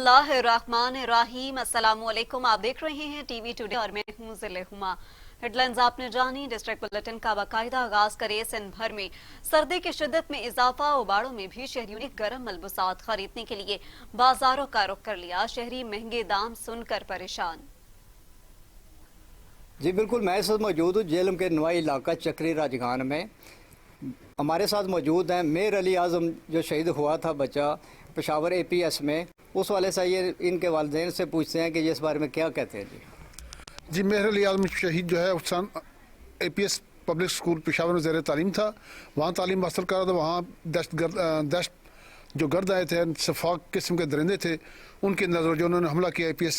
बिस्मिल्लाहिर्रहमानिर्रहीम। अस्सलामुअलैकुम। आप देख रहे हैं टीवी टुडे और मैं हूं ज़िले हुमा। हेडलाइंस आपने जानी। डिस्ट्रिक्ट बुलेटिन का बाकायदा आगाज करे। सिंध भर में सर्दी की शिद्दत में इजाफा। उबाड़ों में भी शहरियों ने गर्म मलबूसात खरीदने के लिए बाजारों का रुख कर लिया। शहरी महंगे दाम सुनकर परेशान। जी बिल्कुल, मैं इस वक्त मौजूद हूँ जेलम के नवाई इलाका चक्री राजगान में। हमारे साथ मौजूद हैं मेयर अली आज़म, जो शहीद हुआ था बच्चा पेशावर APS में। उस वाले से ये इनके वालिदैन से पूछते हैं कि ये इस बारे में क्या कहते हैं। जी मेयर अली आज़म शहीद जो है उस APS पब्लिक स्कूल पेशावर में ज़ेर तालीम था। वहाँ तालीम हासिल कर रहा था। वहाँ दहशत जो गर्द आए थे, शफाक किस्म के दरिंदे थे, उनके नजर जो उन्होंने हमला किया APS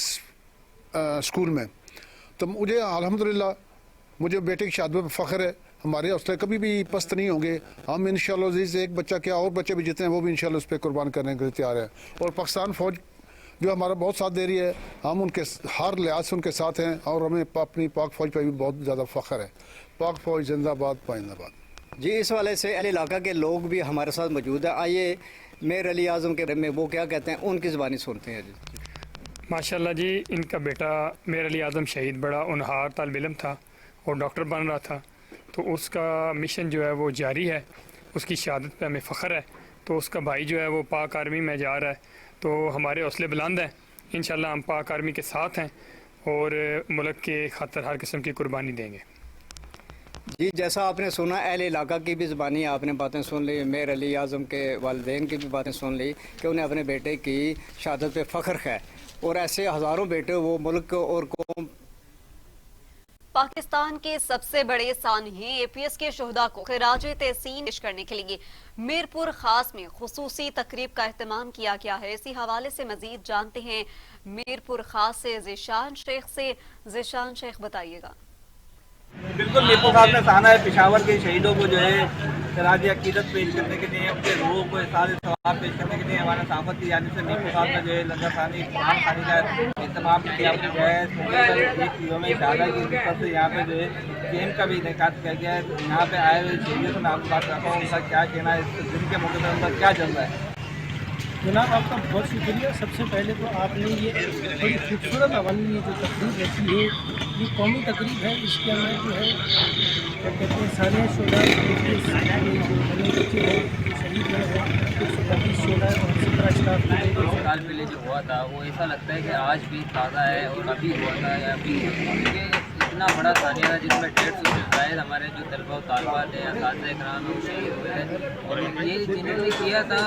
स्कूल में। तो मुझे अल्हम्दुलिल्लाह मुझे बेटे की शादी पर फ़ख्र है। हमारे हौसले कभी भी पस्त नहीं होंगे। हम इंशाअल्लाह अज़ीज़ एक बच्चा क्या और बच्चे भी जितने हैं वो भी इंशाअल्लाह उस पर कुर्बान करने के लिए तैयार हैं। और पाकिस्तान फ़ौज जो हमारा बहुत साथ दे रही है, हम उनके हर लिहाज से उनके साथ हैं और हमें अपनी पाक फ़ौज पर भी बहुत ज़्यादा फ़ख्र है। पाक फ़ौज जिंदाबाद, पाइंदाबाद। जी इस वाले से अहले इलाका के लोग भी हमारे साथ मौजूद हैं। आइए मेयर अली आज़म के बारे में वो क्या कहते हैं, उनकी ज़बानी सुनते हैं। जी माशाल्लाह जी, इनका बेटा मेयर अली आज़म शहीद बड़ा उनहार तालिब इल्म था और डॉक्टर बन रहा था। तो उसका मिशन जो है वो जारी है। उसकी शहादत पे हमें फ़ख्र है। तो उसका भाई जो है वो पाक आर्मी में जा रहा है। तो हमारे हौसले बुलंद हैं। इंशाल्लाह हम पाक आर्मी के साथ हैं और मुल्क के खातिर हर किस्म की कुर्बानी देंगे। जी जैसा आपने सुना, अहले इलाका की भी ज़बानी आपने बातें सुन ली, मेयर अली आज़म के वालिदैन की भी बातें सुन ली कि उन्हें अपने बेटे की शहादत पे फ़ख्र है। और ऐसे हज़ारों बेटे वो मुल्क और कौम। पाकिस्तान के सबसे बड़े सानही APS के शुहदा को खिराज तहसीन पेश करने के लिए मीरपुर खास में खुसूसी तकरीब का एहतमाम किया गया है। इसी हवाले से मजीद जानते हैं मीरपुर खास से ज़ीशान शेख से। ज़ीशान शेख बताइएगा। बिल्कुल, मीरपुर खास में साना है पेशावर के शहीदों को जो है खिराज अकीदत पेश करने के लिए, उनके रूह को सारे सवाब पेश करने के लिए हमारे साफत की यानी से मीरपुर खास में जो है लंगर खानी कुरान खानी का इस्तेमाल किया गया है। एक योम शहादा की तरफ से यहाँ पे जो है गेम का भी इनेका किया गया है। यहाँ पे आए हुए शहीदों से मैं आपको बात करता हूँ उनका क्या कहना है, इस दिन के मौके पर उनका क्या चल रहा है। जनाब आपका बहुत शुक्रिया। सबसे पहले तो आपने ये बड़ी खूबसूरत अवामी जो तकरीब रखी है, ये कौमी तकरीब है। इसके अंदर जो है क्या कहते हैं सारे शोधा बच्चे हैं शहीद हुए हैं, 125 शोधा और 17 स्टाफ। साल पहले जो हुआ था वो ऐसा लगता है कि आज भी ताज़ा है और अभी हुआ था या अभी इतना बड़ा सानिया था जिसमें 150 से ज़ायद हमारे जो तलबा तालबात हैं, असातिज़ा इकराम वो शहीद हुए थे। और ये जिन्होंने किया था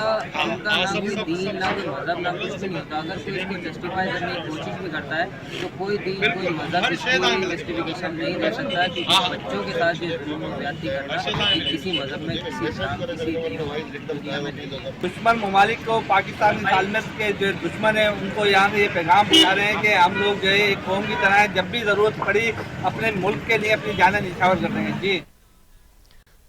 उनका ना कोई दीन, ना कोई मज़हब, ना कुछ भी नहीं होता। अगर कोई इसको जस्टिफाई करने की कोशिश भी करता है तो कोई दीन, कोई मज़हब कोई जस्टिफिकेशन नहीं दे सकता कि बच्चों के साथ जो जुल्म ज़्यादती करना किसी मज़हब में, किसी इस्लाम, किसी दुनिया में नहीं है। दुश्मन ममालिक को पाकिस्तान सालमत के जो दुश्मन है उनको यहाँ से ये पैगाम बता रहे हैं कि हम लोग जो है एक कौम की तरह है, जब भी ज़रूरत पड़ी अपने मुल्क के लिए अपनी जानें निछावर कर रहे हैं। जी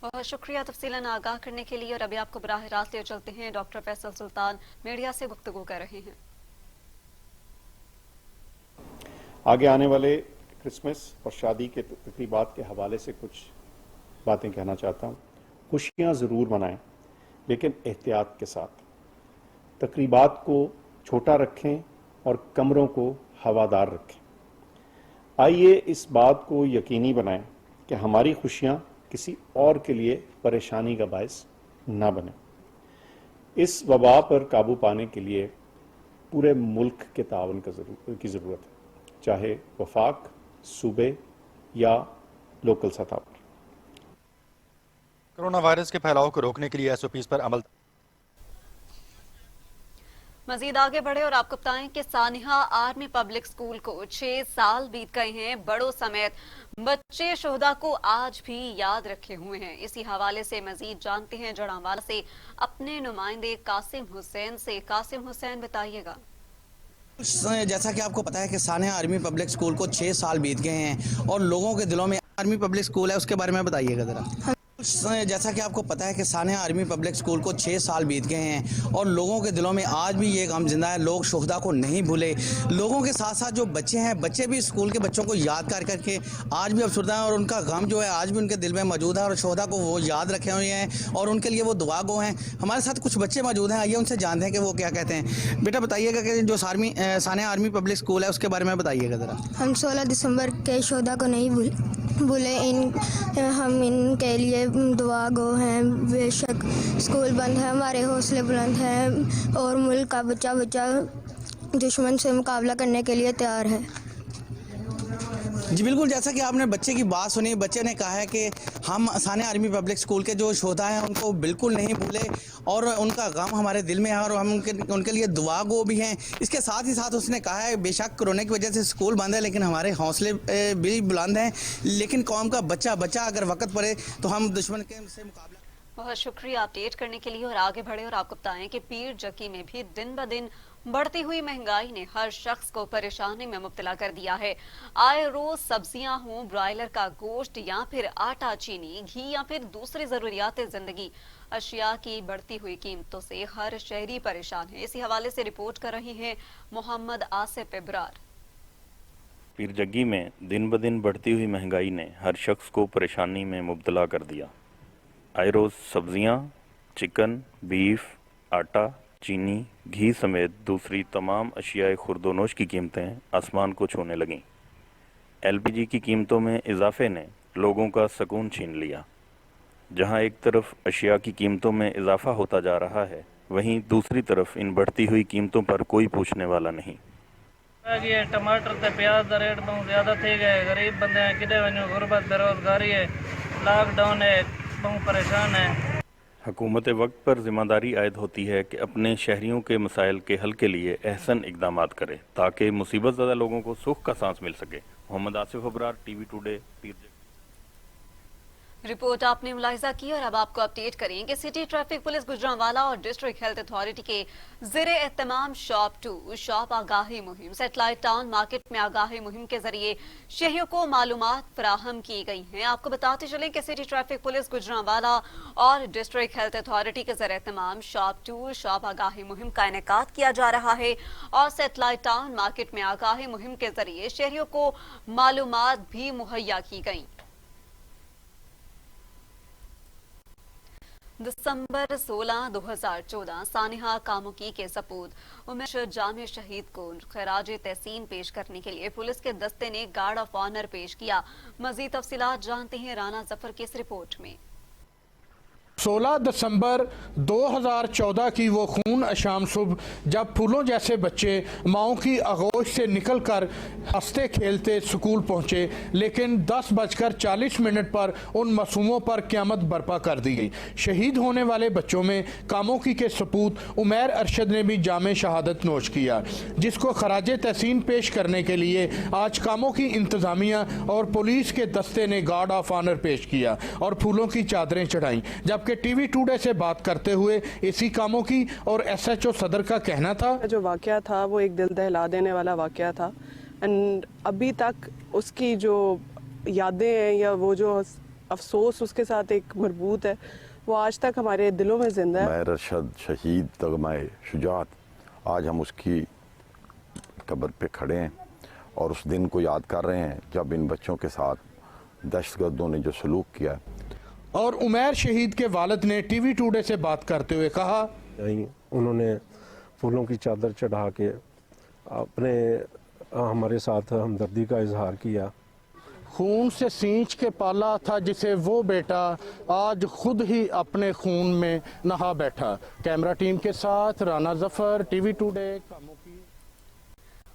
बहुत शुक्रिया तफसीलन आगाह करने के लिए। और अभी आपको बराह रास्त ले चलते हैं। डॉक्टर फैसल सुल्तान मीडिया से गुफ्तगू कर रहे हैं। आगे आने वाले क्रिसमस और शादी के तकरीबात के हवाले से कुछ बातें कहना चाहता हूँ। खुशियाँ ज़रूर मनाएं लेकिन एहतियात के साथ। तकरीबात को छोटा रखें और कमरों को हवादार रखें। आइए इस बात को यकीनी बनाएं कि हमारी खुशियाँ किसी और के लिए परेशानी का बायस ना बने। इस वबा पर काबू पाने के लिए पूरे मुल्क के तावन की ज़रूरत है, चाहे वफाक, सूबे या लोकल सतह पर। कोरोना वायरस के फैलाव को रोकने के लिए SOPs पर अमल। मजीद आगे बढ़े और आपको बताएं कि सानिहा आर्मी पब्लिक स्कूल को 6 साल बीत गए हैं। बड़ों समेत बच्चे शोहदा को आज भी याद रखे हुए हैं। इसी हवाले से मजीद जानते हैं जड़ावाला से अपने नुमाइंदे कासिम हुसैन से। कासिम हुसैन बताइएगा। जैसा कि आपको पता है कि सानिहा आर्मी पब्लिक स्कूल को 6 साल बीत गए हैं और लोगों के दिलों में आर्मी पब्लिक स्कूल है, उसके बारे में बताइएगा ज़रा। जैसा कि आपको पता है कि सानिया आर्मी पब्लिक स्कूल को 6 साल बीत गए हैं और लोगों के दिलों में आज भी ये गम जिंदा है। लोग शुहदा को नहीं भूले। लोगों के साथ साथ जो बच्चे हैं, बच्चे भी स्कूल के बच्चों को याद कर करके आज भी अफसरदा हैं और उनका गम जो है आज भी उनके दिल में मौजूद है और शुहदा को वो याद रखे हुए हैं और उनके लिए वो दुआ गो हैं। हमारे साथ कुछ बच्चे मौजूद हैं, आइए उनसे जानते हैं कि वो क्या कहते हैं। बेटा बताइएगा कि जो सानिया आर्मी पब्लिक स्कूल है उसके बारे में बताइएगा ज़रा। हम 16 दिसंबर के शुहदा को नहीं भूले। हम इनके लिए दुआ गो हैं। बेशक स्कूल बंद है, हमारे हौसले बुलंद हैं और मुल्क का बच्चा दुश्मन से मुकाबला करने के लिए तैयार है। जी बिल्कुल, जैसा कि आपने बच्चे की बात सुनी, बच्चे ने कहा है कि हम सानिया आर्मी पब्लिक स्कूल के जो शोधा हैं उनको बिल्कुल नहीं भूले और उनका गम हमारे दिल में है और हम उनके लिए दुआ गो भी हैं। इसके साथ ही साथ उसने कहा है बेशक कोरोना की वजह से स्कूल बंद है लेकिन हमारे हौसले भी बुलंद हैं, लेकिन कौम का बच्चा अगर वक्त पड़े तो हम दुश्मन के से मुकाबला। बहुत शुक्रिया अपडेट करने के लिए और आगे बढ़े और आपको बताएं कि पीर जकी में भी दिन ब दिन बढ़ती हुई महंगाई ने हर शख्स को परेशानी में मुब्तला कर दिया है। आए रोज सब्जियां हों, ब्रॉयलर का गोश्त या फिर आटा, चीनी, घी या फिर दूसरी जरूरियात जिंदगी अशिया की बढ़ती हुई कीमतों से हर शहरी परेशान है। इसी हवाले से रिपोर्ट कर रही हैं मोहम्मद आसिफ इब्रार। पीर जग्गी में दिन ब दिन बढ़ती हुई महंगाई ने हर शख्स को परेशानी में मुब्तला कर दिया। आए रोज़ सब्जियां, चिकन, बीफ, आटा, चीनी, घी समेत दूसरी तमाम अशियाए खुर्दोनोश की कीमतें आसमान को छूने लगीं। LPG की कीमतों में इजाफे ने लोगों का सुकून छीन लिया। जहां एक तरफ अशिया की कीमतों में इजाफा होता जा रहा है, वहीं दूसरी तरफ इन बढ़ती हुई कीमतों पर कोई पूछने वाला नहीं। टमाटर ते प्याज का रेट बहुत ज़्यादा थे गए। गरीब बंदे हैं, किधे वजू, गुरबत, बेरोजगारी है, लॉकडाउन है, बहुत परेशान है। हुकूमत वक्त पर जिम्मेदारी आयद होती है कि अपने शहरियों के मसाइल के हल के लिए अहसन इकदामात करे ताकि मुसीबत ज़्यादा लोगों को सुख का सांस मिल सके। मोहम्मद आसिफ अबरार, TV टुडे, पीर जग्गी। रिपोर्ट आपने मुलाहिजा की और अब आपको अपडेट करें कि सिटी ट्रैफिक पुलिस गुजरांवाला और डिस्ट्रिक्ट हेल्थ अथॉरिटी के ज़ेरे एहतमाम शॉप 2 शॉप आगाही मुहिम सैटेलाइट टाउन मार्केट में आगाही मुहिम के जरिए शहरियों को मालूमात फराहम की गई हैं। आपको बताते चलें कि सिटी ट्रैफिक पुलिस गुजरांवाला और डिस्ट्रिक्ट हेल्थ अथॉरिटी के ज़ेरे एहतमाम शॉप 2 शॉप आगाही मुहिम का इनेकाद किया जा रहा है और सैटेलाइट टाउन मार्केट में आगाही मुहिम के जरिए शहरियों को मालूमात भी मुहैया की गई। दिसंबर 16, 2014 सानिहा कामुकी के सपूत उमेश जामे शहीद को खराज तहसीन पेश करने के लिए पुलिस के दस्ते ने गार्ड ऑफ ऑनर पेश किया। मजीद तफसीलात जानते हैं राना जफर की इस रिपोर्ट में। 16 दिसंबर 2014 की वो खून शाम सुबह जब फूलों जैसे बच्चे माओं की आगोश से निकलकर हंसते खेलते स्कूल पहुंचे, लेकिन 10:40 पर उन मासूमों पर क़यामत बर्पा कर दी गई। शहीद होने वाले बच्चों में कामोकी के सपूत उमैर अरशद ने भी जामे शहादत नोश किया, जिसको खराज तहसीन पेश करने के लिए आज कामोकी इंतजामिया और पुलिस के दस्ते ने गार्ड ऑफ ऑनर पेश किया और फूलों की चादरें चढ़ाई। जबकि TV टुडे से बात करते हुए इसी कामों की और SHO सदर का कहना था, जो वाकया था वो एक दिल दहला देने वाला वाकया था एंड अभी तक उसकी जो यादें हैं या वो जो अफसोस उसके साथ एक मरबूत है वो आज तक हमारे दिलों में जिंदा है। उमैर अरशद शहीद तगमाए शुजात, आज हम उसकी कब्र पे खड़े हैं और उस दिन को याद कर रहे हैं जब इन बच्चों के साथ दहशतगर्दों ने जो सलूक किया। और उमैर शहीद के वालिद ने TV टुडे से बात करते हुए कहा, उन्होंने फूलों की चादर चढ़ा के अपने हमारे साथ हमदर्दी का इजहार किया। खून से सींच के पाला था जिसे वो बेटा आज खुद ही अपने खून में नहा बैठा। कैमरा टीम के साथ राना जफर, TV टुडे।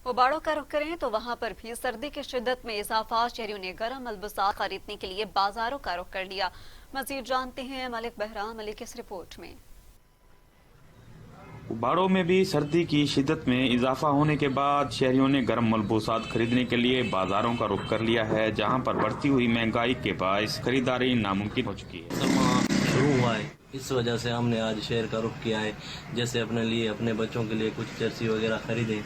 उबाड़ों का रुख करें तो वहां पर भी सर्दी की शिद्दत में इजाफा। शहरियों ने गर्म मलबूसात खरीदने के लिए बाजारों का रुख कर लिया। मजीद जानते हैं मलिक बहराम मलिक इस रिपोर्ट में। उबाड़ों में भी सर्दी की शिद्दत में इजाफा होने के बाद शहरियों ने गर्म मलबूसात खरीदने के लिए बाजारों का रुख कर लिया है, जहां पर बढ़ती हुई महंगाई के बायस खरीदारी नामुमकिन हो चुकी है। शुरू हुआ है, इस वजह से हमने आज शहर का रुख किया है, जैसे अपने लिए अपने बच्चों के लिए कुछ जर्सी वगैरह खरीदे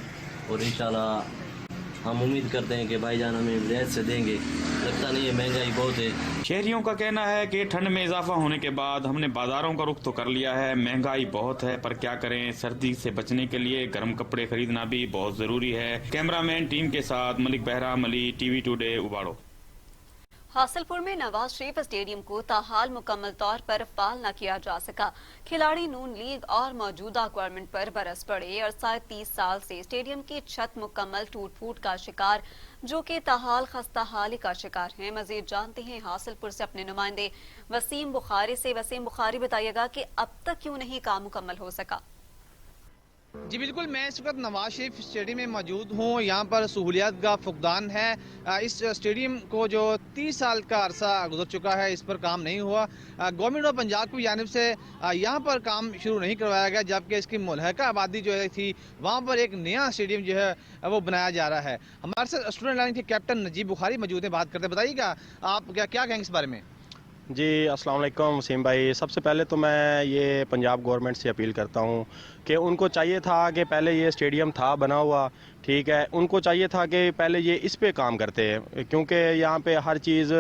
और इंशाल्लाह हम उम्मीद करते हैं कि भाईजान हमें रियायत से देंगे, लगता नहीं है, महंगाई बहुत है। शहरियों का कहना है कि ठंड में इजाफा होने के बाद हमने बाजारों का रुख तो कर लिया है, महंगाई बहुत है, पर क्या करें, सर्दी से बचने के लिए गर्म कपड़े खरीदना भी बहुत जरूरी है। कैमरामैन टीम के साथ मलिक बहराम अली, टीवी टुडे, उबाड़ो। हासिलपुर में नवाज शरीफ स्टेडियम को ताहाल मुकम्मल तौर पर फाल न किया जा सका। खिलाड़ी नून लीग और मौजूदा गवर्नमेंट पर बरस पड़े। अरसा 30 साल से स्टेडियम की छत मुकम्मल टूट फूट का शिकार, जो कि ताहाल खस्ता हाली का शिकार है। मजीद जानते हैं हासिलपुर से अपने नुमाइंदे वसीम बुखारी से। वसीम बुखारी, बताइएगा कि अब तक क्यों नहीं काम मुकम्मल हो सका? जी बिल्कुल, मैं इस वक्त नवाज शरीफ स्टेडियम में मौजूद हूँ। यहाँ पर सहूलियात का फुकदान है। इस स्टेडियम को जो 30 साल का अरसा गुजर चुका है, इस पर काम नहीं हुआ। गवर्नमेंट ऑफ पंजाब की जानिब से यहाँ पर काम शुरू नहीं करवाया गया, जबकि इसकी मुल्हका आबादी जो है थी, वहाँ पर एक नया स्टेडियम जो है वो बनाया जा रहा है। हमारे साथ स्टूडेंट लाइन के कैप्टन नजीब बुखारी मौजूद हैं, बात करते हैं। बताइएगा आप क्या कहेंगे इस बारे में? जी अस्सलाम वालेकुम वसीम भाई, सबसे पहले तो मैं ये पंजाब गवर्नमेंट से अपील करता हूँ कि उनको चाहिए था कि पहले ये स्टेडियम था बना हुआ, ठीक है, उनको चाहिए था कि पहले ये इस पे काम करते, क्योंकि यहाँ पे हर चीज़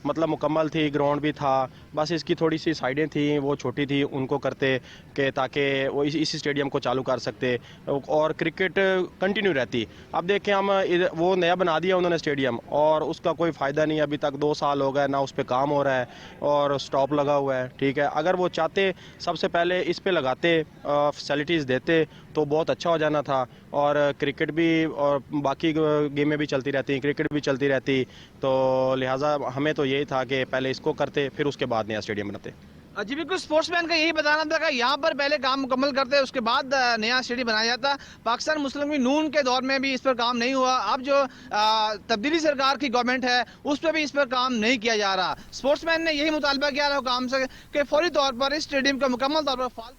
मतलब मुकम्मल थी, ग्राउंड भी था, बस इसकी थोड़ी सी साइडें थी वो छोटी थी, उनको करते कि ताकि वो इस स्टेडियम को चालू कर सकते और क्रिकेट कंटिन्यू रहती। अब देखें हम वो नया बना दिया उन्होंने स्टेडियम और उसका कोई फ़ायदा नहीं, अभी तक 2 साल हो गए ना उस पर काम हो रहा है और स्टॉप लगा हुआ है, ठीक है। अगर वो चाहते सबसे पहले इस पे लगाते, फैसिलिटीज़ देते तो बहुत अच्छा हो जाना था और क्रिकेट भी और बाकी गेमें भी चलती रहती, क्रिकेट भी चलती रहती, तो लिहाजा हमें तो यही था कि पहले इसको करते फिर उसके बाद नया स्टेडियम बनाते। जी बिल्कुल, स्पोर्ट्समैन का यही बताना था कि यहाँ पर पहले काम मुकम्मल करते, उसके बाद नया स्टेडियम बनाया जाता। पाकिस्तान मुस्लिम लीग नून के दौर में भी इस पर काम नहीं हुआ। अब जो तब्दीली सरकार की गवर्नमेंट है उस पर भी इस पर काम नहीं किया जा रहा। स्पोर्ट्समैन ने यही मुतालबा किया हुकाम से कि फौरी तौर पर इस स्टेडियम का मुकम्मल तौर पर फाल।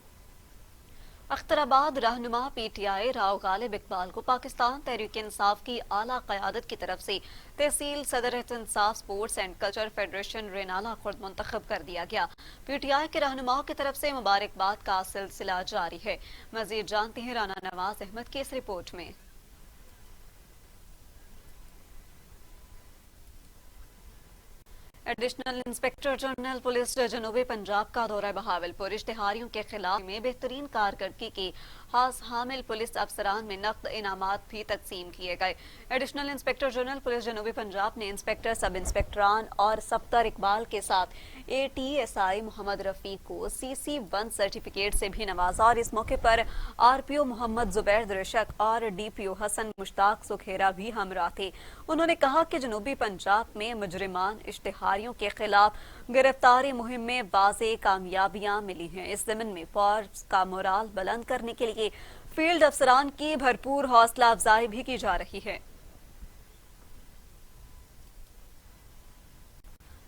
अख्तराबाद रहनुमा PTI राव गालिब इकबाल को पाकिस्तान तहरीक इंसाफ की आला क़यादत की तरफ से तहसील सदर Insaf sports and culture federation Renala Khurd मुंतखब कर दिया गया। PTI के रहनुमाओं की तरफ से मुबारकबाद का सिलसिला जारी है। मजीद जानते हैं राना नवाज अहमद की इस रिपोर्ट में। एडिशनल इंस्पेक्टर जनरल पुलिस जनूबी पंजाब का दौरा बहावलपुर। इश्तिहारियों के खिलाफ में बेहतरीन कारकर्दगी के हामिल पुलिस अफसरान में नकद इनामात भी तकसीम किए गए। एडिशनल इंस्पेक्टर जनरल पुलिस जनूबी पंजाब ने इंस्पेक्टर, सब इंस्पेक्टरान और सफ्तर इकबाल के साथ ATSI मोहम्मद रफीक को CC1 सर्टिफिकेट से भी नवाजा और इस मौके पर RPO मोहम्मद जुबैर दृशक और DPO हसन मुश्ताक सुखेरा भी हमराह थे। उन्होंने कहा कि जनूबी पंजाब में मुजरिमान इश्तिहारियों के खिलाफ गिरफ्तारी मुहिम में वाज़े कामयाबियां मिली हैं। इस ज़मीन में फौज का मोराल बुलंद करने के लिए फील्ड अफसरान की भरपूर हौसला अफजाई भी की जा रही है।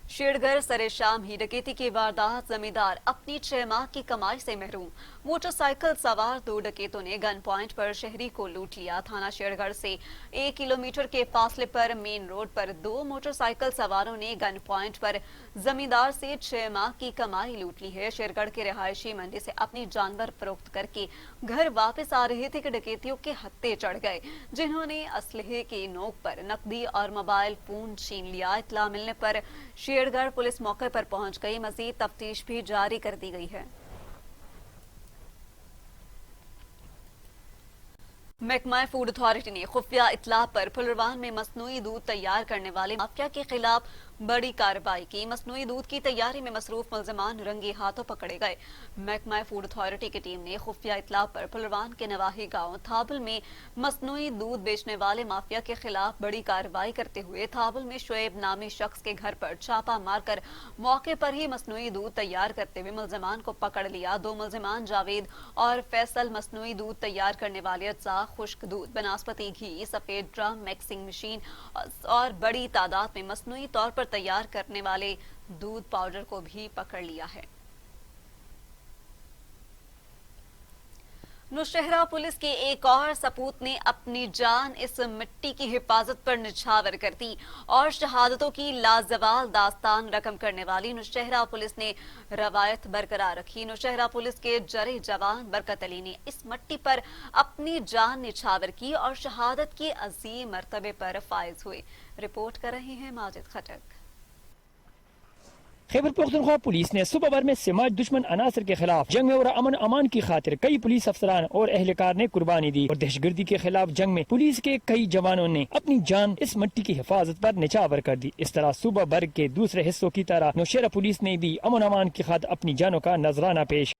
शेरगढ़ सरे शाम ही डकैती की वारदात, जमींदार अपनी 6 माह की कमाई से महरूम। मोटरसाइकिल सवार 2 डकैतों ने गन पॉइंट पर शहरी को लूट लिया। थाना शेरगढ़ से 1 किलोमीटर के फासले पर मेन रोड पर 2 मोटरसाइकिल सवारों ने गन पॉइंट पर जमींदार से 6 माह की कमाई लूट ली है। शेरगढ़ के रिहायशी मंडी से अपनी जानवर फरोख्त करके घर वापस आ रहे थे कि डकैतियों के हत्थे चढ़ गए, जिन्होंने असलहे की नोक पर नकदी और मोबाइल फोन छीन लिया। इत्तला मिलने पर शेरगढ़ पुलिस मौके पर पहुंच गई। मजीद तफ्तीश भी जारी कर दी गई है। महकमा फूड अथॉरिटी ने खुफिया इत्तला पर फुलरवान में मसनूई दूध तैयार करने वाले माफिया के खिलाफ बड़ी कार्रवाई की। मसनूई दूध की तैयारी में मसरूफ मुल्जिमान रंगे हाथों पकड़े गए। महकमा फूड अथॉरिटी की टीम ने खुफिया इत्तला पर फुलरवान के नवाही गांव थाबल में मसनूई दूध बेचने वाले माफिया के खिलाफ बड़ी कार्रवाई करते हुए थाबल में शुएब नामी शख्स के घर पर छापा मारकर मौके पर ही मसनूई दूध तैयार करते हुए मुल्जिमान को पकड़ लिया। 2 मुल्जिमान जावेद और फैसल मसनूई दूध तैयार करने वाले अज्जा खुश्क दूध, बनास्पति घी, सफेद ड्रम, मिक्सिंग मशीन और बड़ी तादाद में मसनूई तौर पर तैयार करने वाले दूध पाउडर को भी पकड़ लिया है। नौशहरा पुलिस के एक और सपूत ने अपनी जान इस मिट्टी की हिफाजत पर निछावर कर दी और शहादतों की लाजवाल दास्तान रकम करने वाली नौशहरा पुलिस ने रवायत बरकरार रखी। नौशहरा पुलिस के जरे जवान बरकत अली ने इस मिट्टी पर अपनी जान निछावर की और शहादत के अजीम मर्तबे पर फायज हुए। रिपोर्ट कर रहे हैं माजिद खटक। खैबर पख्तूनख्वा पुलिस ने सुबह भर में समाज दुश्मन अनासर के खिलाफ जंग में और अमन अमान की खातिर कई पुलिस अफसरान और एहलकार ने कुर्बानी दी और दहशतगर्दी के खिलाफ जंग में पुलिस के कई जवानों ने अपनी जान इस मिट्टी की हिफाजत पर निछावर कर दी। इस तरह सुबह भर के दूसरे हिस्सों की तरह नौशहरा पुलिस ने भी अमन अमान की खातिर अपनी जानों का नजराना पेश।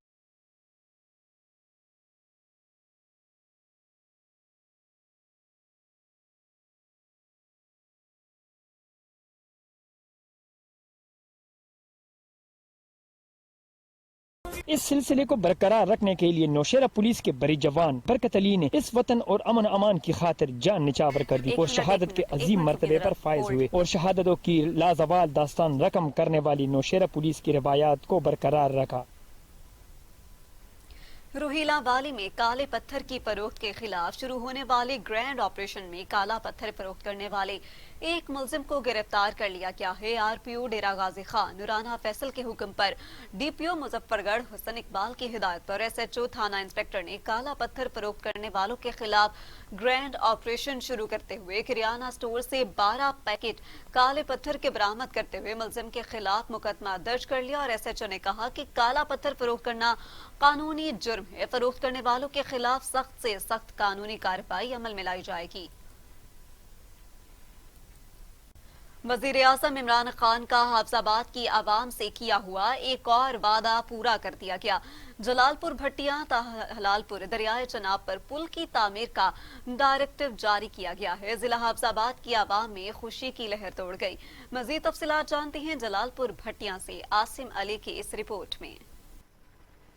इस सिलसिले को बरकरार रखने के लिए नौशहरा पुलिस के बड़ी जवान बरकत अली ने इस वतन और अमन अमान की खातिर जान निछावर कर दी और शहादत के अजीम मर्तबे पर फायज हुए और शहादतों की लाजवाल दास्तान रकम करने वाली नौशहरा पुलिस की रिवायात को बरकरार रखा। रोहिला वाली में काले पत्थर की फरोख्त के खिलाफ शुरू होने वाले ग्रैंड ऑपरेशन में काला पत्थर फरोख्त करने वाले एक मुलजिम को गिरफ्तार कर लिया गया है। आरपीओ डेरा गाजी खान नुराना फैसल के हुक्म पर डीपीओ मुजफ्फरगढ़ हुसन इकबाल की हिदायत पर एसएचओ थाना इंस्पेक्टर ने काला पत्थर फरोख्त करने वालों के खिलाफ ग्रैंड ऑपरेशन शुरू करते हुए किराना स्टोर से 12 पैकेट काले पत्थर के बरामद करते हुए मुलजिम के खिलाफ मुकदमा दर्ज कर लिया और एसएचओ ने कहा कि काला पत्थर फरोख्त करना कानूनी जुर्म है। फरोख्त करने वालों के खिलाफ सख्त से सख्त कानूनी कार्रवाई अमल में लाई जाएगी। वजीर आज़म इमरान खान का हाफिजाबाद की आवाम से किया हुआ एक और वादा पूरा कर दिया गया। जलालपुर भट्टियां हलालपुर दरियाए चनाब पर पुल की तामीर का डायरेक्टिव जारी किया गया है। जिला हाफिजाबाद की आवाम में खुशी की लहर तोड़ गई। मजीद तफसीलात जानते हैं जलालपुर भट्टियां से आसिम अली की इस रिपोर्ट में।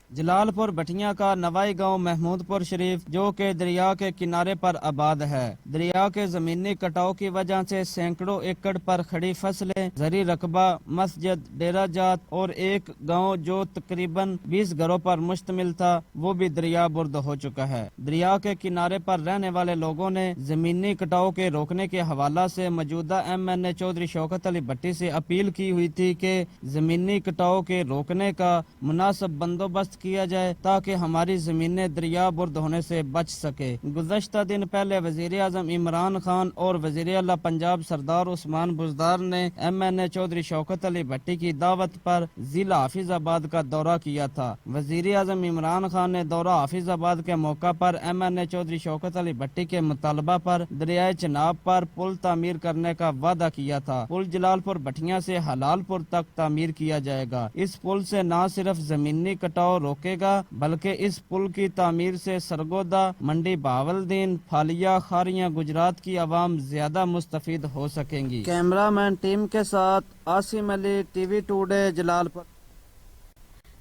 जलालपुर भटिया का नवाई गांव महमूदपुर शरीफ जो कि दरिया के किनारे पर आबाद है। दरिया के जमीनी कटाव की वजह से सैकड़ों एकड़ पर खड़ी फसलें, जरी रकबा, मस्जिद, डेरा जात और एक गांव जो तकरीबन 20 घरों पर मुश्तमिल था वो भी दरिया बुर्द हो चुका है। दरिया के किनारे पर रहने वाले लोगों ने जमीनी कटाव के रोकने के हवाला से मौजूदा MNA चौधरी शौकत अली भट्टी से अपील की हुई थी कि जमीनी कटाव के रोकने का मुनासिब बंदोबस्त किया जाए ताकि हमारी जमीनें दरिया बुर्द होने से बच सके। गुज़श्ता दिन पहले वजीर आज़म इमरान खान और वजीर आला पंजाब सरदार उस्मान बुज़दार ने MNA चौधरी शौकत अली भट्टी की दावत पर जिला हाफिजाबाद का दौरा किया था। वजीर आज़म इमरान खान ने दौरा हाफिजाबाद के मौका पर MNA चौधरी शौकत अली भट्टी के मुतालबा पर दरियाए चनाब पर पुल तामीर करने का वादा किया था। पुल जलालपुर भटिया से हलालपुर तक तामीर किया जाएगा। इस पुल से न सिर्फ जमीनी कटाव रोकेगा बल्कि इस पुल की तामीर से सरगोदा, मंडी बहावलदीन, फालिया, खारियां गुजरात की आवाम ज्यादा मुस्तफीद हो सकेंगी। कैमरामैन टीम के साथ Asim Ali, TV today, Jalalpur.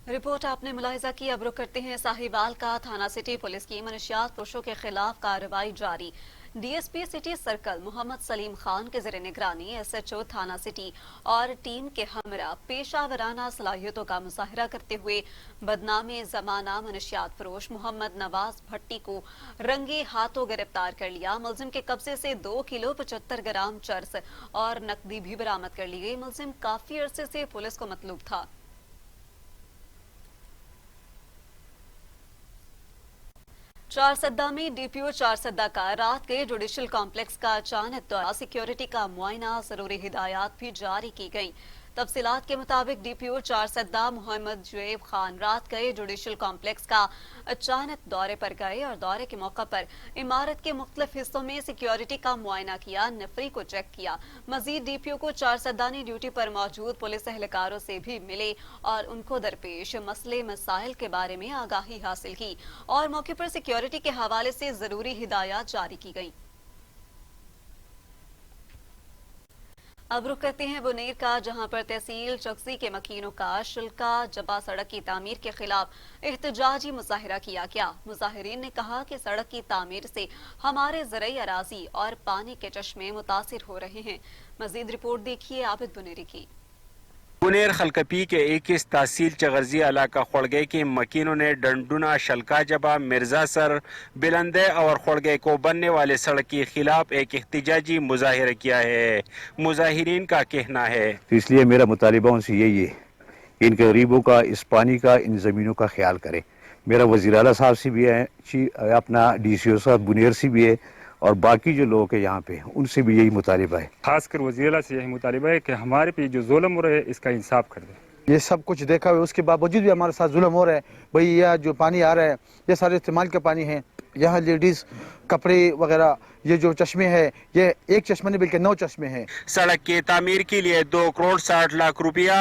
Report आपने मुलाहिजा की। अब रुख करते हैं साहिवाल का। थाना सिटी पुलिस की मनशियात पुरुषों के खिलाफ कार्रवाई जारी। DSP city circle Mohammad Salim Khan के ज़रिए निगरानी SHO थाना सिटी और टीम के हमरा पेशावराना सलाहियतों का मुजाहरा करते हुए बदनामे जमाना मनशियात फरोश मोहम्मद नवाज भट्टी को रंगे हाथों गिरफ्तार कर लिया। मुलजिम के कब्जे से 2 किलो 75 ग्राम चर्स और नकदी भी बरामद कर ली गई। मुलजिम काफी अरसे से पुलिस को मतलूब था। चारसद्दा में DPO चारसद्दा का रात के जुडिशल कॉम्प्लेक्स का अचानक दौरा, सिक्योरिटी का मुआयना, जरूरी हिदायत भी जारी की गई। तफसीलात के मुताबिक DPO चारसद्दा मोहम्मद जुएब खान रात गए जुडिशल कॉम्प्लेक्स का अचानक दौरे पर गए और दौरे के मौका पर इमारत के मुख्तलिफ हिस्सों में सिक्योरिटी का मुआयना किया, नफरी को चेक किया। मजीद DPO को चारसद्दा ने ड्यूटी पर मौजूद पुलिस एहलकारों से भी मिले और उनको दरपेश मसले मसाइल के बारे में आगाही हासिल की और मौके पर सिक्योरिटी के हवाले से जरूरी हिदायत जारी की गई। अब रुख करते हैं बुनेर का, जहां पर तहसील चक्सी के मकीनों का शुल्का जबा सड़क की तामीर के खिलाफ एहतजाजी मुजाहिरा किया गया। मुजाहिरीन ने कहा कि सड़क की तामीर से हमारे ज़रई अराजी और पानी के चश्मे मुतासिर हो रहे हैं। मजीद रिपोर्ट देखिए आबिद बुनेरी की। بنیر خلکپی کے 21 تحصیل چغرزی علاقہ خڑگے کے مکینوں نے ڈنڈونا، شلکا جبا، مرزا سر، بلندے اور خڑگے کو بننے والے سڑک کے خلاف ایک احتجاجی مظاہرہ کیا ہے۔ مظاہرین کا کہنا ہے اس لیے میرا مطالبہ ان سے یہی ہے کہ ان کے غریبوں کا، اس پانی کا، ان زمینوں کا خیال کریں۔ میرا وزیر اعلیٰ صاحب سے بھی ہے، اپنا ڈی سی او صاحب بنیر سے بھی ہے، اور باقی جو لوگ ہیں یہاں پہ ان سے بھی یہی مطالبہ ہے۔ خاص کر وزیر اعلیٰ سے یہی مطالبہ ہے کہ ہمارے پہ جو ظلم ہو رہا ہے اس کا انصاف کر دیں۔ یہ سب کچھ دیکھا ہوا، اس کے باوجود بھی ہمارے ساتھ ظلم ہو رہا ہے۔ بھئی یہ جو پانی آ رہا ہے یہ سارے استعمال کا پانی ہے۔ یہاں لیڈیز کپڑے وغیرہ، یہ جو چشمے ہیں یہ ایک چشمہ نہیں بلکہ 9 چشمے ہیں۔ سڑک کی تعمیر کے لیے 2 کروڑ 60 لاکھ روپیہ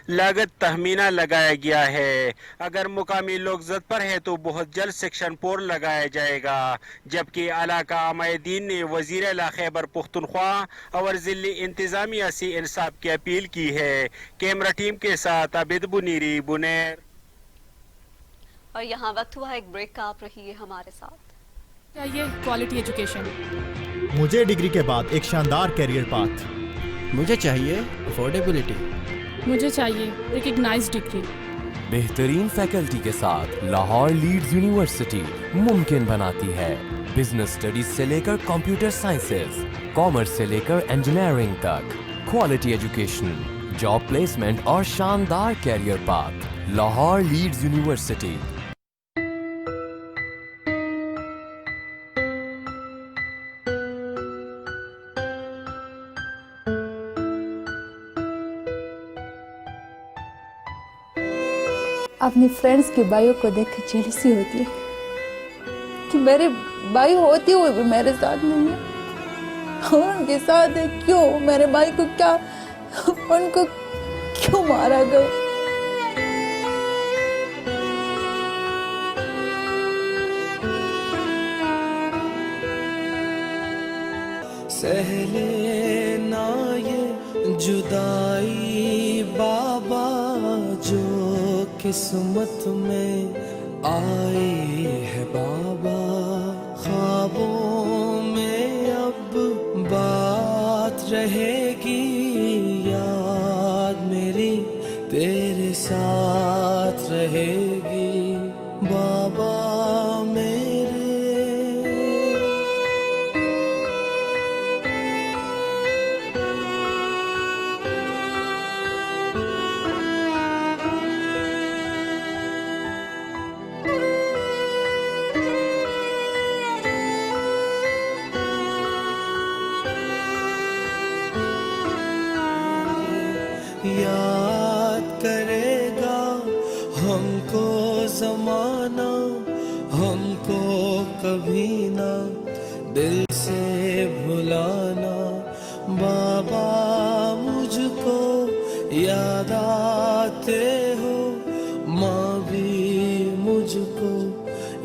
لاگت تخمینہ لگایا گیا ہے۔ اگر مقامی لوگ زد پر ہے تو بہت جلد سیکشن 4 لگایا جائے گا، جبکہ علاقہ عمائدین نے وزیر اعلیٰ خیبر پختونخوا اور ضلعی انتظامیہ سے انصاف کی اپیل کی ہے۔ کیمرہ ٹیم کے ساتھ عابد بنیری، بنیر۔ اور یہاں وقت ہوا ایک بریک کا، آپ رہیے ہمارے ساتھ۔ چاہیے کوالٹی ایجوکیشن، مجھے ڈگری کے بعد ایک شاندار کیریئر پاتھ، مجھے چاہیے افورڈیبلٹی، مجھے چاہیے ریکگنائزڈ ڈگری، بہترین فیکلٹی کے ساتھ لاہور لیڈز یونیورسٹی ممکن بناتی ہے بزنس اسٹڈیز سے لے کر کمپیوٹر سائنسز، کامرس سے لے کر انجینئرنگ تک، کوالٹی ایجوکیشن، جاب پلیسمنٹ اور شاندار career path. Lahore Leeds University. اپنی فرینڈز کے بھائیوں کو دیکھ کے جیلسی ہوتی ہے کہ میرے بھائی ہوتے ہوئے بھی میرے ساتھ نہیں ہے، اور ان کے ساتھ ہے کیوں؟ میرے بھائی کو کیا، ان کو کیوں مارا گیا؟ سہلے نہ یہ جدائی بابا جو قسمت میں آئی ہے بابا، خوابوں میں اب بات رہے گی، یاد میری تیرے ساتھ رہے گی بابا میرے۔ یاد کرے گا ہم کو زمانہ، ہم کو کبھی نہ دل سے بھلانا، بابا مجھ کو یاد آتے ہو، ماں بھی مجھ کو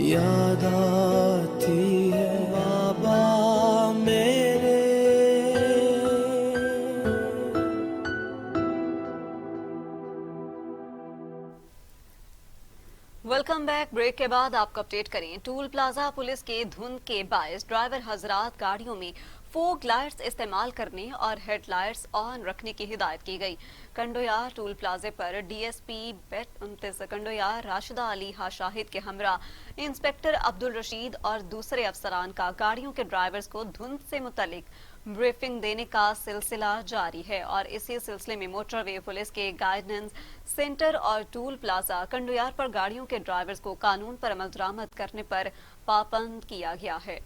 یاد آتی ہے بابا میرے۔ Welcome back. بریک کے بعد آپ کو اپڈیٹ کریں، ٹول پلازا پولیس کے دھند کے باعث ڈرائیور حضرات گاڑیوں میں فوگ لائٹس استعمال کرنے اور ہیڈ لائٹس آن رکھنے کی ہدایت کی گئی۔ کنڈویار ٹول پلازے پر ڈی ایس پی کنڈویار راشدہ علی شاہد کے ہمراہ انسپکٹر عبدالرشید اور دوسرے افسران کا گاڑیوں کے ڈرائیورز کو دھند سے متعلق بریفنگ دینے کا سلسلہ جاری ہے، اور اسی سلسلے میں موٹر وے پولیس کے گائیڈنس سینٹر اور ٹول پلازا کنڈویار پر گاڑیوں کے ڈرائیورز کو قانون پر عمل درآمد کرنے پر پابند کیا گیا ہے۔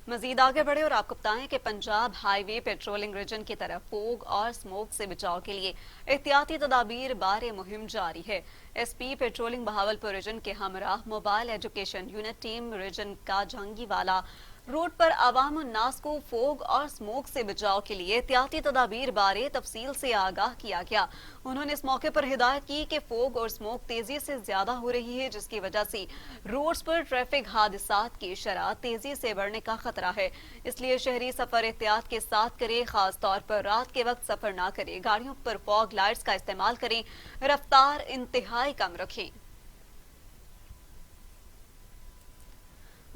مزید آگے بڑھے اور آپ کو بتائیں کہ پنجاب ہائی وے پیٹرولنگ ریجن کی طرف فوگ اور سموک سے بچاؤ کے لیے احتیاطی تدابیر بارے مہم جاری ہے۔ S P patrolling Bahawalpur region کے ہمراہ mobile education unit team region کا جہانگی والا روڈ پر عوام الناس کو فوگ اور سموک سے بچاؤ کے لیے احتیاطی تدابیر بارے تفصیل سے آگاہ کیا گیا۔ انہوں نے اس موقع پر ہدایت کی کہ فوگ اور سموک تیزی سے زیادہ ہو رہی ہے، جس کی وجہ سے روڈز پر ٹریفک حادثات کی شرح تیزی سے بڑھنے کا خطرہ ہے، اس لیے شہری سفر احتیاط کے ساتھ کرے، خاص طور پر رات کے وقت سفر نہ کرے، گاڑیوں پر فوگ لائٹس کا استعمال کریں، رفتار انتہائی کم رکھیں۔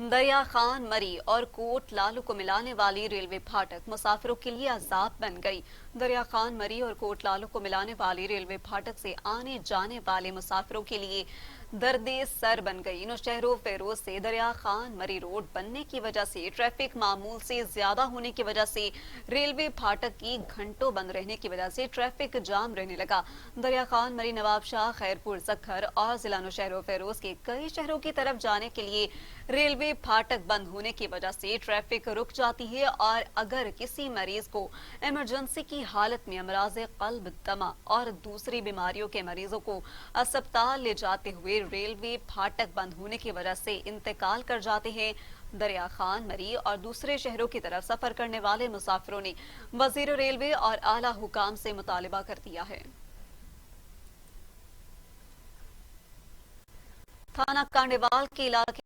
दरिया खान मरी और कोट लालू को मिलाने वाली रेलवे फाटक मुसाफिरों के लिए अजाब बन गई। दरिया खान मरी और कोट लालू को मिलाने वाली रेलवे फाटक से आने जाने वाले मुसाफिरों के लिए दर्दे सर बन गई। नौशहरों फेरोज से दरिया खान मरी रोड बनने की वजह से ट्रैफिक मामूल से ज्यादा होने की वजह से रेलवे फाटक की घंटों बंद रहने की वजह से ट्रैफिक जाम रहने लगा। दरिया खान मरी, नवाबशाह, खैरपुर, सखर और जिला नौशहरों फेरोज के कई शहरों की तरफ जाने के लिए रेलवे फाटक बंद होने की वजह से ट्रैफिक रुक जाती है और अगर किसी मरीज को इमरजेंसी की हालत में अमराज़े क़ल्ब, दमा और दूसरी बीमारियों के मरीजों को अस्पताल ले जाते हुए रेलवे फाटक बंद होने की वजह से इंतकाल कर जाते हैं। दरिया खान मरी और दूसरे शहरों की तरफ सफर करने वाले मुसाफिरों ने वजीर रेलवे और आला हुकाम से मुतालिबा कर दिया है। थाना कांडेवाल के इलाके